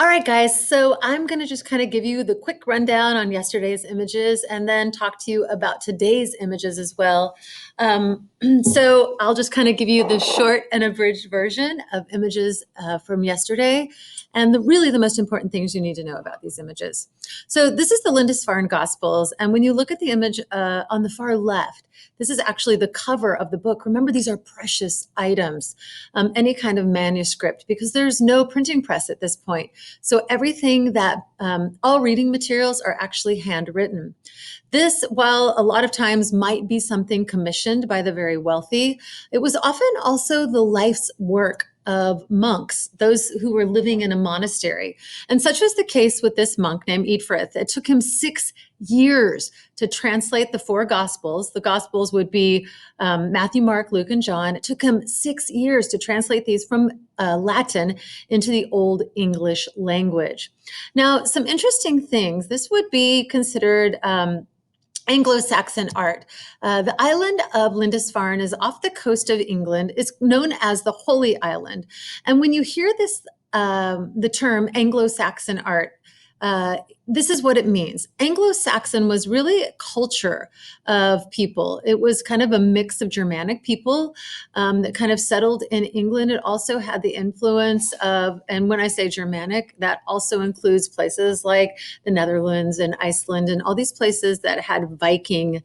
All right, guys. So I'm going to just kind of give you the quick rundown on yesterday's images and then talk to you about today's images as well. So I'll just kind of give you the short and abridged version of images from yesterday and really the most important things you need to know about these images. So this is the Lindisfarn Gospels. And when you look at the image on the far left, this is actually the cover of the book. Remember, these are precious items, any kind of manuscript, because there's no printing press at this point. So everything that all reading materials are actually handwritten. This, while a lot of times might be something commissioned by the very wealthy, it was often also the life's work of monks, those who were living in a monastery. And such was the case with this monk named Eadfrith. It took him 6 years to translate the four Gospels. The Gospels would be Matthew, Mark, Luke, and John. It took him 6 years to translate these from Latin into the Old English language. Now, some interesting things. This would be considered Anglo-Saxon art. The island of Lindisfarn is off the coast of England. It's known as the Holy Island. And when you hear this, the term Anglo-Saxon art, this is what it means. Anglo-Saxon was really a culture of people. It was kind of a mix of Germanic people that kind of settled in England. It also had the influence of, and when I say Germanic, that also includes places like the Netherlands and Iceland and all these places that had Viking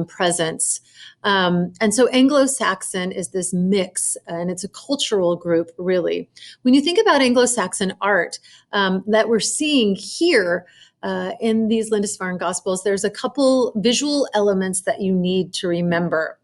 presence. And so Anglo-Saxon is this mix, and it's a cultural group, really. When you think about Anglo-Saxon art that we're seeing here in these Lindisfarne Gospels, there's a couple visual elements that you need to remember.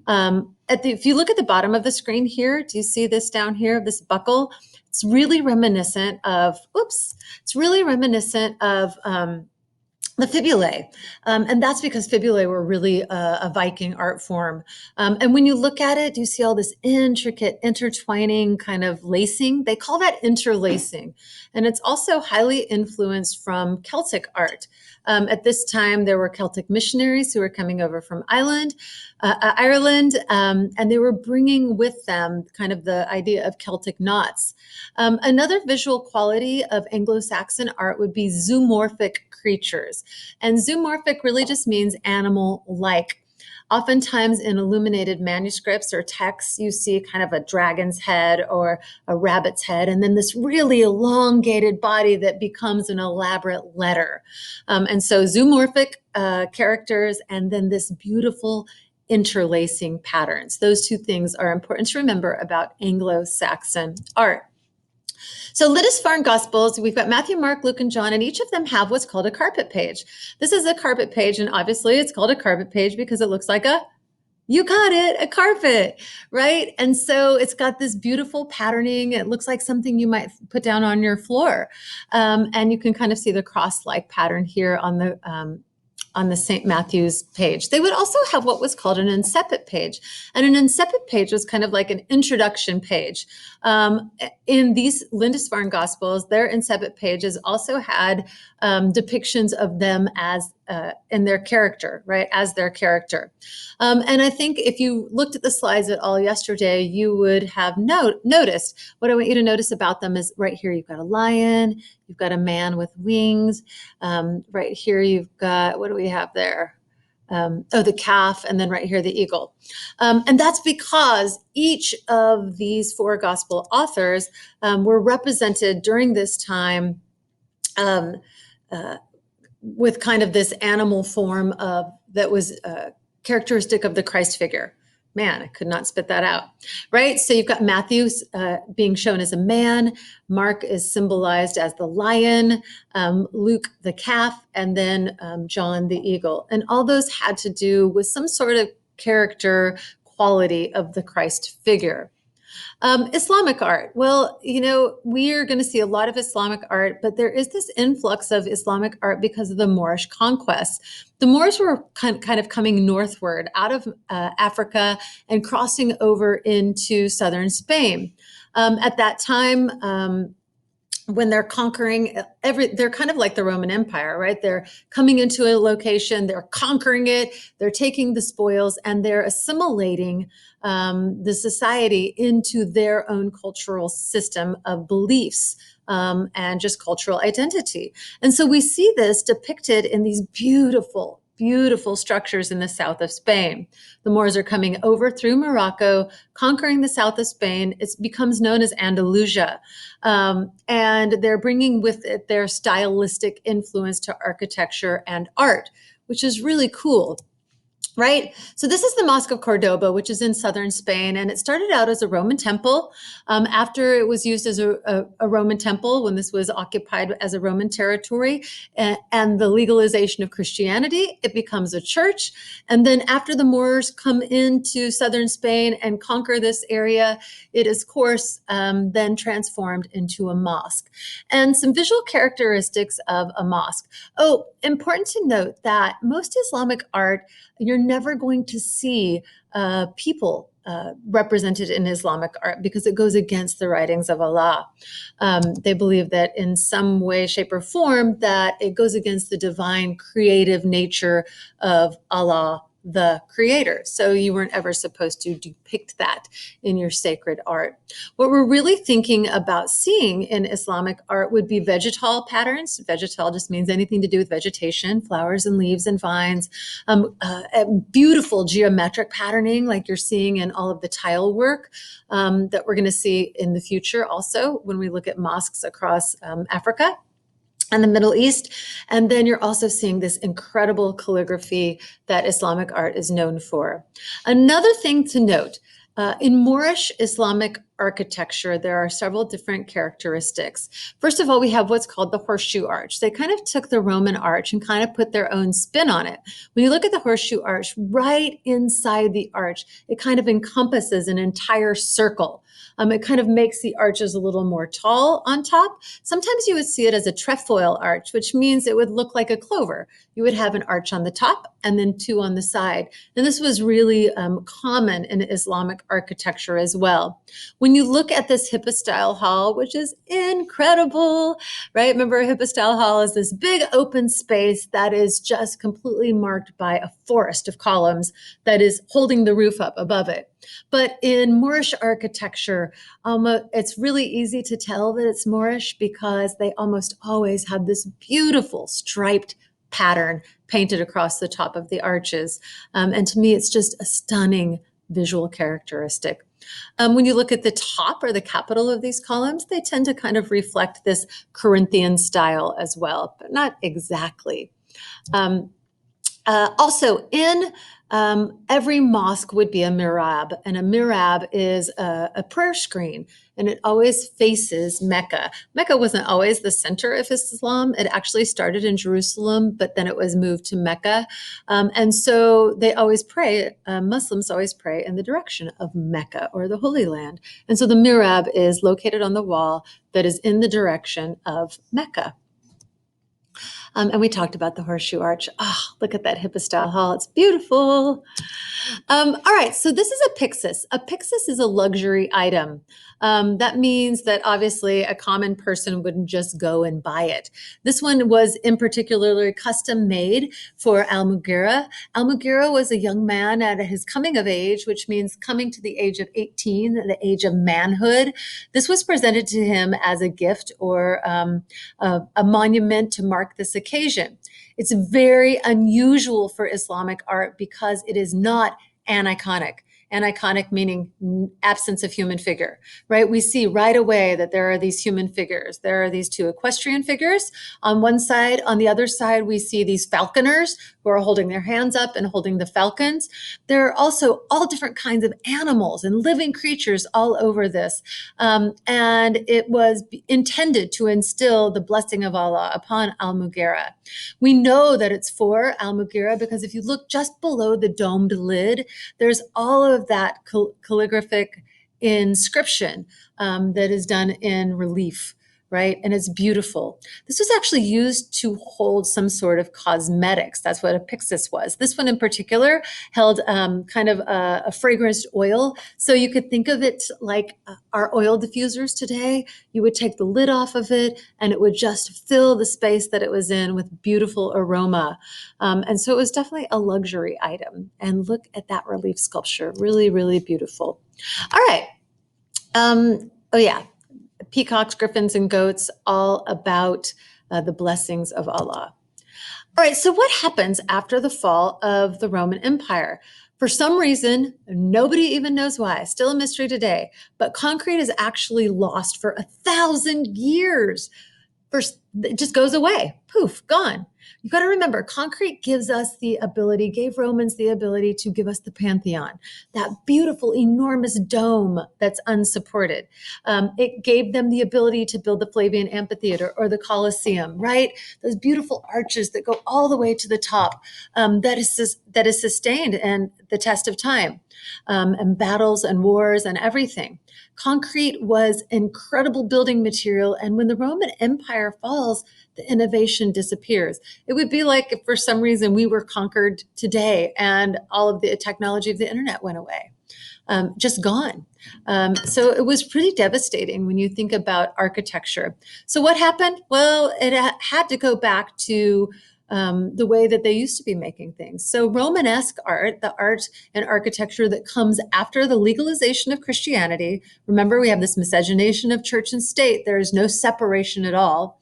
If you look at the bottom of the screen here, do you see this down here, this buckle? It's really reminiscent of, it's really reminiscent of the fibulae. And that's because fibulae were really a Viking art form. And when you look at it, do you see all this intricate intertwining kind of lacing? They call that interlacing. And it's also highly influenced from Celtic art. At this time, there were Celtic missionaries who were coming over from Ireland, and they were bringing with them kind of the idea of Celtic knots. Another visual quality of Anglo-Saxon art would be zoomorphic creatures. And zoomorphic really just means animal-like. Oftentimes in illuminated manuscripts or texts, you see kind of a dragon's head or a rabbit's head, and then this really elongated body that becomes an elaborate letter. And so zoomorphic characters, and then this beautiful interlacing patterns. Those two things are important to remember about Anglo-Saxon art. So Lindisfarne Gospels, we've got Matthew, Mark, Luke, and John, and each of them have what's called a carpet page. This is a carpet page, and obviously it's called a carpet page because it looks like you got it, a carpet, right? And so it's got this beautiful patterning. It looks like something you might put down on your floor. And you can kind of see the cross-like pattern here on the St. Matthew's page. They would also have what was called an incipit page. And an incipit page was kind of like an introduction page. In these Lindisfarne Gospels, their incipit pages also had depictions of them as in their character, right, as their character. And I think if you looked at the slides at all yesterday, you would have noticed, what I want you to notice about them is right here, you've got a lion, you've got a man with wings. Right here, you've got, what do we have there? The calf, and then right here, the eagle. And that's because each of these four gospel authors were represented during this time with kind of this animal form that was characteristic of the Christ figure. Man, I could not spit that out, right? So you've got Matthew being shown as a man, Mark is symbolized as the lion, Luke the calf, and then John the eagle. And all those had to do with some sort of character quality of the Christ figure. Islamic art. Well, we are going to see a lot of Islamic art, but there is this influx of Islamic art because of the Moorish conquest. The Moors were kind of coming northward out of Africa and crossing over into southern Spain. At that time, when they're conquering they're kind of like the Roman Empire, right? They're coming into a location, they're conquering it, they're taking the spoils, and they're assimilating the society into their own cultural system of beliefs and just cultural identity. And so we see this depicted in these beautiful, beautiful structures in the south of Spain. The Moors are coming over through Morocco, conquering the south of Spain. It becomes known as Andalusia. And they're bringing with it their stylistic influence to architecture and art, which is really cool. Right. So this is the Mosque of Cordoba, which is in southern Spain. And it started out as a Roman temple. After it was used as a Roman temple, when this was occupied as a Roman territory, and the legalization of Christianity, it becomes a church. And then after the Moors come into southern Spain and conquer this area, it is, of course, then transformed into a mosque. And some visual characteristics of a mosque. Oh, important to note that most Islamic art, you're never going to see people represented in Islamic art because it goes against the writings of Allah. They believe that in some way, shape, or form that it goes against the divine creative nature of Allah, the creator. So you weren't ever supposed to depict that in your sacred art. What we're really thinking about seeing in Islamic art would be vegetal patterns. Vegetal just means anything to do with vegetation, flowers and leaves and vines. Beautiful geometric patterning like you're seeing in all of the tile work that we're going to see in the future also when we look at mosques across Africa and the Middle East. And then you're also seeing this incredible calligraphy that Islamic art is known for. Another thing to note, in Moorish Islamic architecture, there are several different characteristics. First of all, we have what's called the horseshoe arch. They kind of took the Roman arch and kind of put their own spin on it. When you look at the horseshoe arch, right inside the arch, it kind of encompasses an entire circle. It kind of makes the arches a little more tall on top. Sometimes you would see it as a trefoil arch, which means it would look like a clover. You would have an arch on the top and then two on the side. And this was really common in Islamic architecture as well. When you look at this hypostyle hall, which is incredible, right? Remember, a hypostyle hall is this big open space that is just completely marked by a forest of columns that is holding the roof up above it. But in Moorish architecture, it's really easy to tell that it's Moorish because they almost always have this beautiful striped pattern painted across the top of the arches. And to me, it's just a stunning visual characteristic. When you look at the top or the capital of these columns, they tend to kind of reflect this Corinthian style as well, but not exactly. Also, in every mosque would be a mihrab, and a mihrab is a prayer screen, and it always faces Mecca. Mecca wasn't always the center of Islam. It actually started in Jerusalem, but then it was moved to Mecca. And so they always pray, Muslims always pray in the direction of Mecca or the Holy Land. And so the mihrab is located on the wall that is in the direction of Mecca. And we talked about the horseshoe arch. Oh, look at that hypostyle hall. It's beautiful. All right, so this is a Pyxis. A Pyxis is a luxury item. That means that obviously a common person wouldn't just go and buy it. This one was in particularly custom made for Al-Mughira. Al-Mughira was a young man at his coming of age, which means coming to the age of 18, the age of manhood. This was presented to him as a gift or a monument to mark this occasion. It's very unusual for Islamic art because it is not aniconic. Aniconic meaning absence of human figure, right? We see right away that there are these human figures. There are these two equestrian figures on one side. On the other side, we see these falconers who are holding their hands up and holding the falcons. There are also all different kinds of animals and living creatures all over this. And it was intended to instill the blessing of Allah upon Al-Mughira. We know that it's for Al-Mughira because if you look just below the domed lid, there's all of that calligraphic inscription that is done in relief, right? And it's beautiful. This was actually used to hold some sort of cosmetics. That's what a Pyxis was. This one in particular held kind of a fragranced oil. So you could think of it like our oil diffusers today. You would take the lid off of it and it would just fill the space that it was in with beautiful aroma. And so it was definitely a luxury item. And look at that relief sculpture. Really, really beautiful. All right. Oh yeah. peacocks, griffins, and goats, all about the blessings of Allah. All right, so what happens after the fall of the Roman Empire? For some reason, nobody even knows why, still a mystery today, but concrete is actually lost for 1,000 years. First, it just goes away. Poof, gone. You got to remember, concrete gives us the ability, gave Romans the ability to give us the Pantheon, that beautiful, enormous dome that's unsupported. It gave them the ability to build the Flavian Amphitheater or the Colosseum, right? Those beautiful arches that go all the way to the top, that is sustained and the test of time, and battles and wars and everything. Concrete was incredible building material, and when the Roman Empire falls, the innovation disappears. It would be like if for some reason we were conquered today and all of the technology of the internet went away. Just gone. So it was pretty devastating when you think about architecture. So what happened? Well, it had to go back to the way that they used to be making things. So Romanesque art, the art and architecture that comes after the legalization of Christianity. Remember, we have this miscegenation of church and state. There is no separation at all.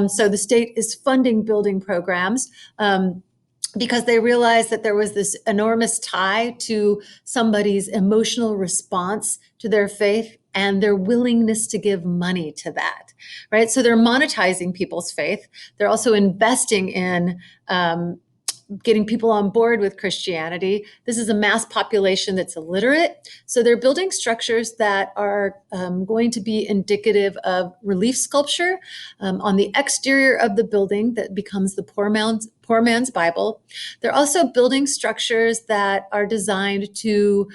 So the state is funding building programs because they realized that there was this enormous tie to somebody's emotional response to their faith and their willingness to give money to that, right? So they're monetizing people's faith. They're also investing in getting people on board with Christianity. This is a mass population that's illiterate. So they're building structures that are going to be indicative of relief sculpture on the exterior of the building that becomes the poor man's Bible. They're also building structures that are designed to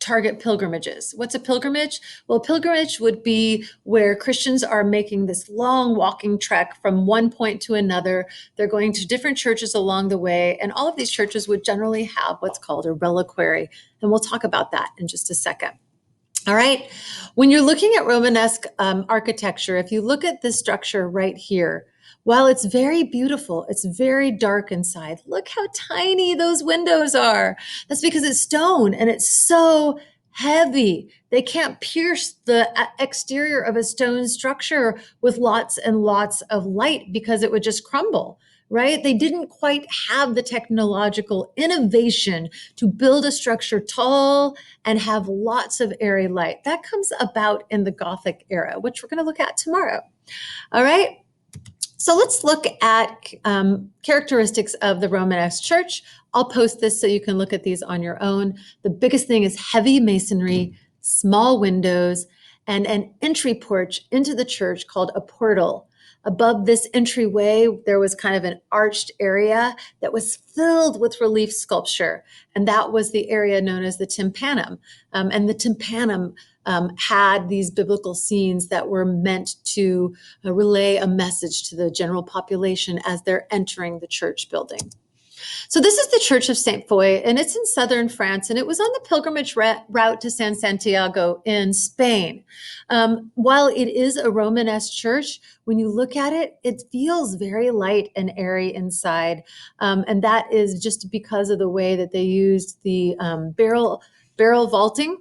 target pilgrimages. What's a pilgrimage? Well, a pilgrimage would be where Christians are making this long walking trek from one point to another. They're going to different churches along the way, and all of these churches would generally have what's called a reliquary, and we'll talk about that in just a second. All right, when you're looking at Romanesque architecture, if you look at this structure right here, while it's very beautiful, it's very dark inside. Look how tiny those windows are. That's because it's stone and it's so heavy. They can't pierce the exterior of a stone structure with lots and lots of light because it would just crumble, right? They didn't quite have the technological innovation to build a structure tall and have lots of airy light. That comes about in the Gothic era, which we're going to look at tomorrow. All right. So let's look at characteristics of the Romanesque church. I'll post this so you can look at these on your own. The biggest thing is heavy masonry, small windows, and an entry porch into the church called a portal. Above this entryway, there was kind of an arched area that was filled with relief sculpture, and that was the area known as the tympanum. And the tympanum had these biblical scenes that were meant to relay a message to the general population as they're entering the church building. So this is the Church of Saint Foy, and it's in southern France, and it was on the pilgrimage route to San Santiago in Spain. While it is a Romanesque church, when you look at it, it feels very light and airy inside, and that is just because of the way that they used the barrel vaulting.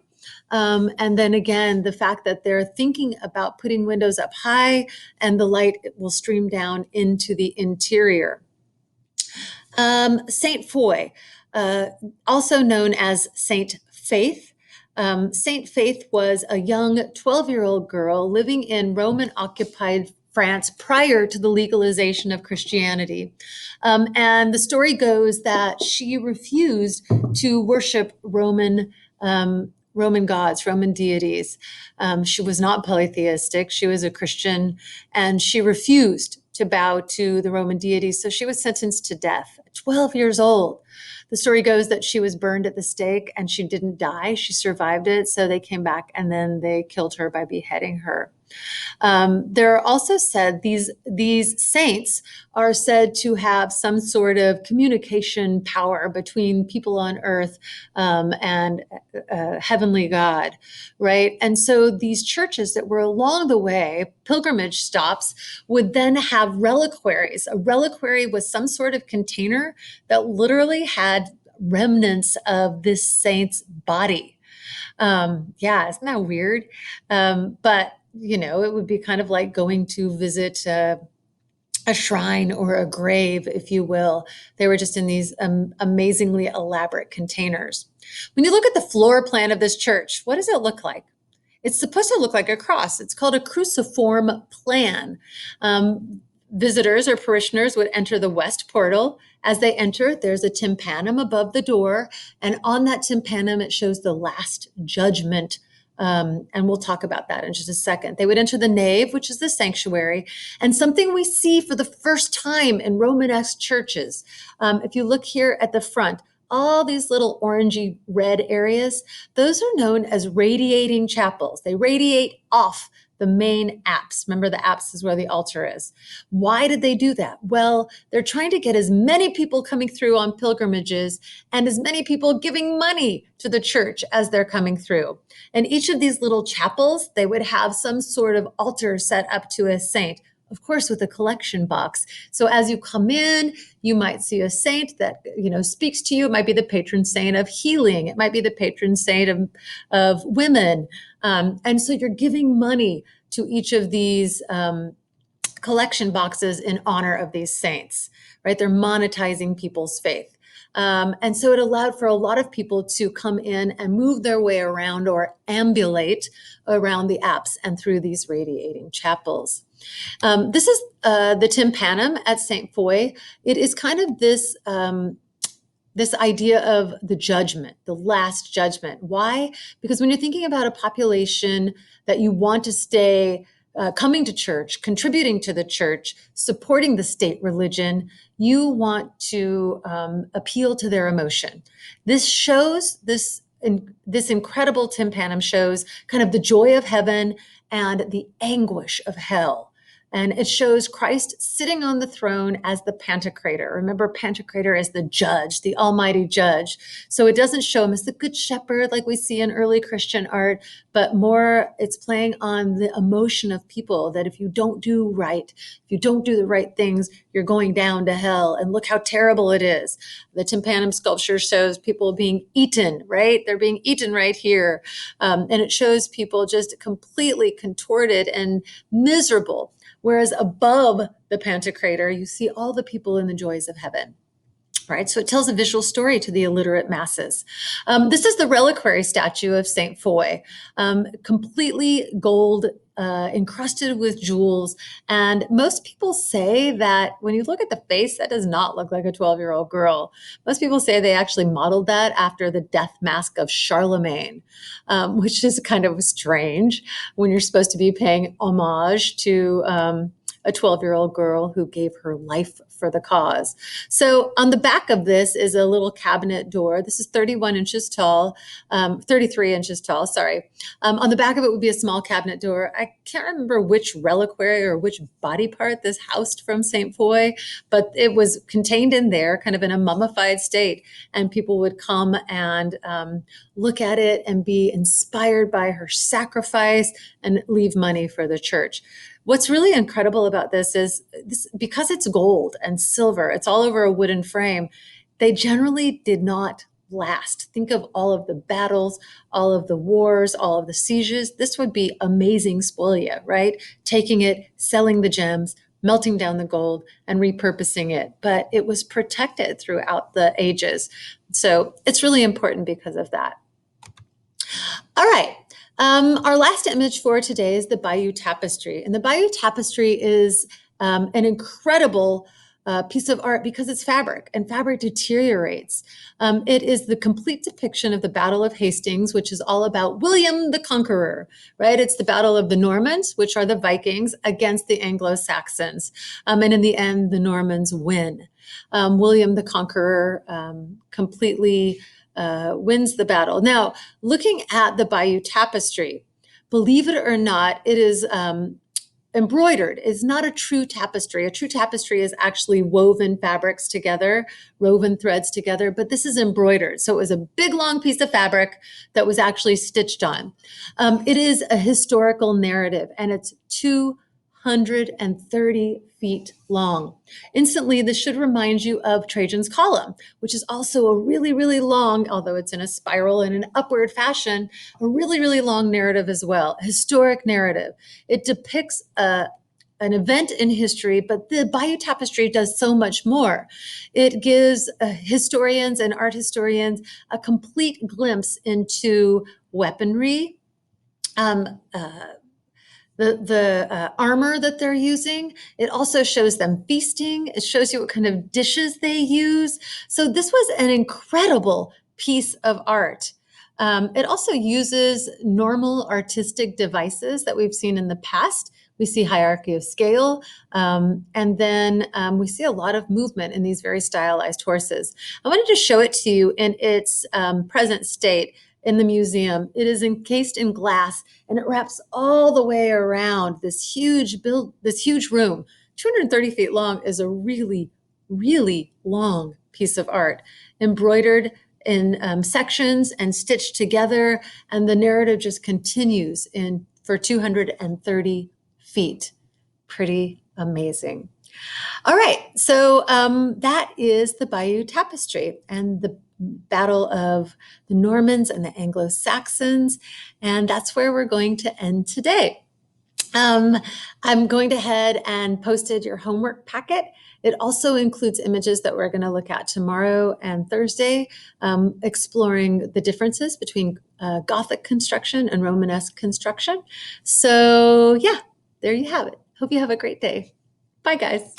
And then again, the fact that they're thinking about putting windows up high and the light will stream down into the interior. Saint Foy, also known as Saint Faith. Saint Faith was a young 12-year-old girl living in Roman-occupied France prior to the legalization of Christianity. And the story goes that she refused to worship Roman gods, Roman deities. She was not polytheistic. She was a Christian, and she refused to bow to the Roman deities. So she was sentenced to death at 12 years old. The story goes that she was burned at the stake and she didn't die. She survived it. So they came back and then they killed her by beheading her. There are also said these saints are said to have some sort of communication power between people on earth and heavenly God, right? And so these churches that were along the way, pilgrimage stops, would then have reliquaries. A reliquary was some sort of container that literally had remnants of this saint's body. Yeah, isn't that weird? But it would be kind of like going to visit a shrine or a grave, if you will. They were just in these amazingly elaborate containers. When you look at the floor plan of this church, what does it look like? It's supposed to look like a cross. It's called a cruciform plan. Visitors or parishioners would enter the west portal. As they enter, there's a tympanum above the door, and on that tympanum, it shows the Last Judgment. And we'll talk about that in just a second. They would enter the nave, which is the sanctuary, and something we see for the first time in Romanesque churches. If you look here at the front, all these little orangey red areas, those are known as radiating chapels. They radiate off the main apse. Remember, the apse is where the altar is. Why did they do that? Well, they're trying to get as many people coming through on pilgrimages and as many people giving money to the church as they're coming through. And each of these little chapels, they would have some sort of altar set up to a saint, of course, with a collection box. So as you come in, you might see a saint that speaks to you. It might be the patron saint of healing. It might be the patron saint of women. And so you're giving money to each of these collection boxes in honor of these saints, right? They're monetizing people's faith. And so it allowed for a lot of people to come in and move their way around or ambulate around the apse and through these radiating chapels. This is the tympanum at St. Foy. It is kind of this idea of the judgment, the last judgment. Why? Because when you're thinking about a population that you want to stay coming to church, contributing to the church, supporting the state religion, you want to appeal to their emotion. This shows this incredible tympanum shows kind of the joy of heaven and the anguish of hell. And it shows Christ sitting on the throne as the Pantocrator. Remember, Pantocrator is the judge, the almighty judge. So it doesn't show him as the good shepherd like we see in early Christian art, but more it's playing on the emotion of people that if you don't do right, if you don't do the right things, you're going down to hell. And look how terrible it is. The tympanum sculpture shows people being eaten, right? They're being eaten right here. And it shows people just completely contorted and miserable. Whereas above the Pantocrator, you see all the people in the joys of heaven. Right, so it tells a visual story to the illiterate masses. This is the reliquary statue of St. Foy, completely gold, encrusted with jewels. And most people say that when you look at the face, that does not look like a 12-year-old girl. Most people say they actually modeled that after the death mask of Charlemagne, which is kind of strange when you're supposed to be paying homage to a 12-year-old girl who gave her life for the cause. So on the back of this is a little cabinet door. This is 31 inches tall, 33 inches tall, sorry. On the back of it would be a small cabinet door. I can't remember which reliquary or which body part this housed from St. Foy, but it was contained in there, kind of in a mummified state. And people would come and look at it and be inspired by her sacrifice and leave money for the church. What's really incredible about this is because it's gold and silver, it's all over a wooden frame, they generally did not last. Think of all of the battles, all of the wars, all of the sieges. This would be amazing spolia, right? Taking it, selling the gems, melting down the gold, and repurposing it. But it was protected throughout the ages. So it's really important because of that. All right. Our last image for today is the Bayeux Tapestry. And the Bayeux Tapestry is an incredible piece of art because it's fabric, and fabric deteriorates. It is the complete depiction of the Battle of Hastings, which is all about William the Conqueror, right? It's the Battle of the Normans, which are the Vikings, against the Anglo-Saxons. And in the end, the Normans win. William the Conqueror completely wins the battle. Now, looking at the Bayeux Tapestry, believe it or not, it is embroidered. It's not a true tapestry. A true tapestry is actually woven fabrics together, woven threads together, but this is embroidered. So it was a big, long piece of fabric that was actually stitched on. It is a historical narrative, and it's 200 230 feet long. Instantly, this should remind you of Trajan's Column, which is also a really, really long, although it's in a spiral in an upward fashion, a really, really long narrative as well, a historic narrative. It depicts an event in history, but the Bayeux Tapestry does so much more. It gives historians and art historians a complete glimpse into weaponry, um, uh, the armor that they're using. It also shows them feasting. It shows you what kind of dishes they use. So this was an incredible piece of art. It also uses normal artistic devices that we've seen in the past. We see hierarchy of scale, and then we see a lot of movement in these very stylized horses. I wanted to show it to you in its present state in the museum. It is encased in glass and it wraps all the way around this huge room. 230 feet long is a really, really long piece of art, embroidered in sections and stitched together, and the narrative just continues in for 230 feet. Pretty amazing. All right, so that is the Bayeux Tapestry and the battle of the Normans and the Anglo-Saxons, and that's where we're going to end today. I'm going to head and posted your homework packet. It also includes images that we're going to look at tomorrow and Thursday, exploring the differences between Gothic construction and Romanesque construction. So yeah, there you have it. Hope you have a great day. Bye, guys.